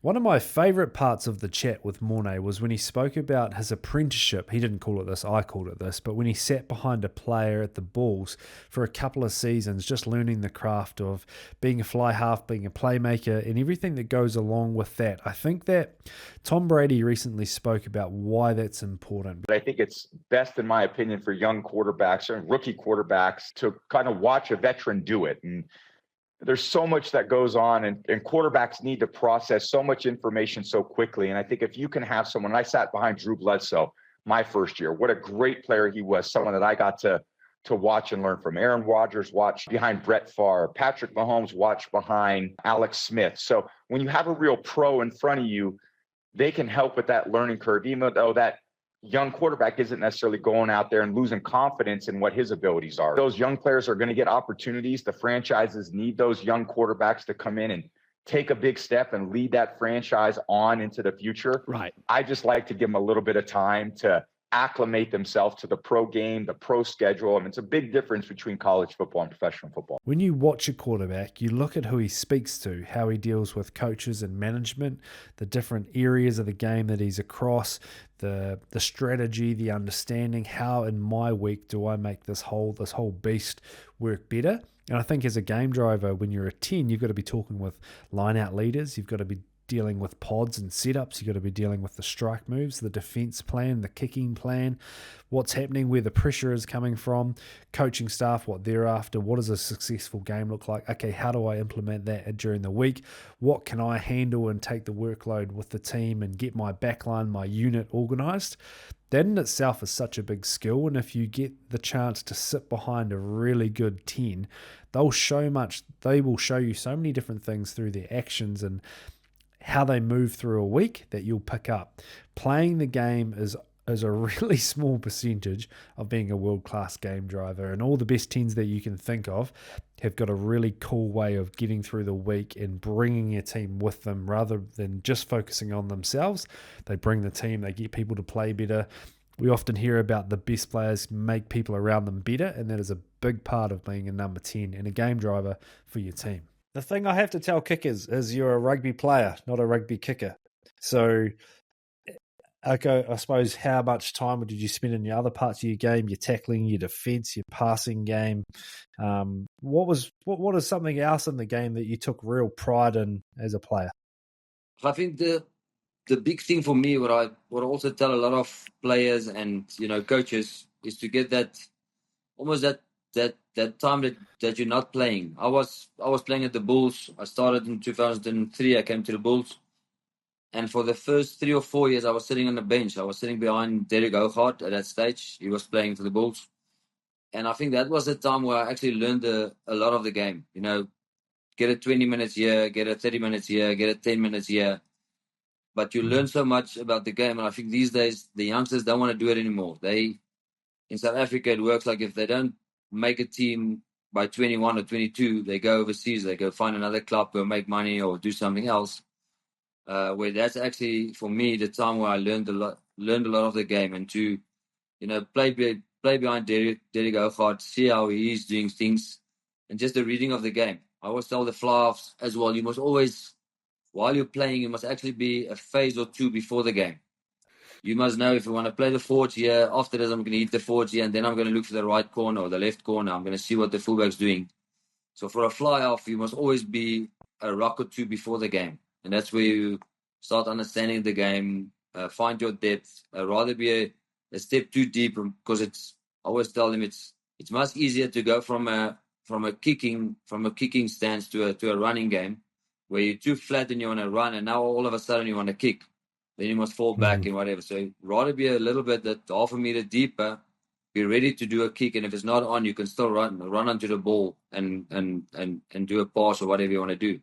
One of my favourite parts of the chat with Morne was when he spoke about his apprenticeship. He didn't call it this, I called it this, but when he sat behind a player at the Bulls for a couple of seasons, just learning the craft of being a fly half, being a playmaker, and everything that goes along with that. I think that Tom Brady recently spoke about why that's important. But I think it's best, in my opinion, for young quarterbacks and rookie quarterbacks to kind of watch a veteran do it. And there's so much that goes on, and quarterbacks need to process so much information so quickly. And I think if you can have someone, I sat behind Drew Bledsoe my first year, what a great player he was, someone that I got to watch and learn from. Aaron Rodgers watched behind Brett Favre, Patrick Mahomes watched behind Alex Smith. So when you have a real pro in front of you, they can help with that learning curve, even though that young quarterback isn't necessarily going out there and losing confidence in what his abilities are. Those young players are going to get opportunities. The franchises need those young quarterbacks to come in and take a big step and lead that franchise on into the future. Right. I just like to give them a little bit of time to acclimate themselves to the pro game, the pro schedule. I mean, it's a big difference between college football and professional football. When you watch a quarterback, you look at who he speaks to, how he deals with coaches and management, the different areas of the game that he's across, the strategy, the understanding, how in my week do I make this whole beast work better. And I think as a game driver, when you're a 10, you've got to be talking with line-out leaders, you've got to be dealing with pods and setups. You've got to be dealing with the strike moves, the defense plan, the kicking plan, what's happening, where the pressure is coming from, coaching staff, what they're after, what does a successful game look like? Okay, how do I implement that during the week? What can I handle and take the workload with the team and get my backline, my unit organized? That in itself is such a big skill, and if you get the chance to sit behind a really good 10, they will show you so many different things through their actions and how they move through a week that you'll pick up. Playing the game is a really small percentage of being a world-class game driver, and all the best 10s that you can think of have got a really cool way of getting through the week and bringing a team with them rather than just focusing on themselves. They bring the team, they get people to play better. We often hear about the best players make people around them better, and that is a big part of being a number 10 and a game driver for your team. The thing I have to tell kickers is you're a rugby player, not a rugby kicker. So, okay, I suppose how much time did you spend in your other parts of your game, your tackling, your defence, your passing game? What is something else in the game that you took real pride in as a player? I think the big thing for me, what I would also tell a lot of players and coaches, is to get that almost that time that you're not playing. I was playing at the Bulls. I started in 2003. I came to the Bulls, and for the first 3 or 4 years, I was sitting on the bench. I was sitting behind Derek Hougaard at that stage. He was playing for the Bulls, and I think that was the time where I actually learned a lot of the game. Get a 20 minutes here, get a 30 minutes here, get a 10 minutes here. But you learn so much about the game, and I think these days the youngsters don't want to do it anymore. In South Africa, it works like if they don't make a team by 21 or 22, they go overseas, they go find another club, go make money or do something else. Where that's actually, for me, the time where I learned a lot of the game, and to, play behind Derek Hougaard, see how he's doing things, and just the reading of the game. I always tell the fly-offs as well, you must always, while you're playing, you must actually be a phase or two before the game. You must know, if you want to play the forward here, after this I'm going to hit the forward here, and then I'm going to look for the right corner or the left corner. I'm going to see what the fullback's doing. So for a fly-off, you must always be a rock or two before the game. And that's where you start understanding the game, find your depth, rather be a step too deep, because I always tell them it's much easier to go from a kicking stance to a running game, where you're too flat and you want to run, and now all of a sudden you want to kick. Then you must fall back and whatever. So rather be a little bit that half a meter deeper, be ready to do a kick, and if it's not on, you can still run onto the ball and do a pass or whatever you want to do.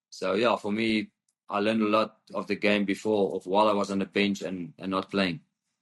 So yeah, for me, I learned a lot of the game before, of while I was on the bench and not playing.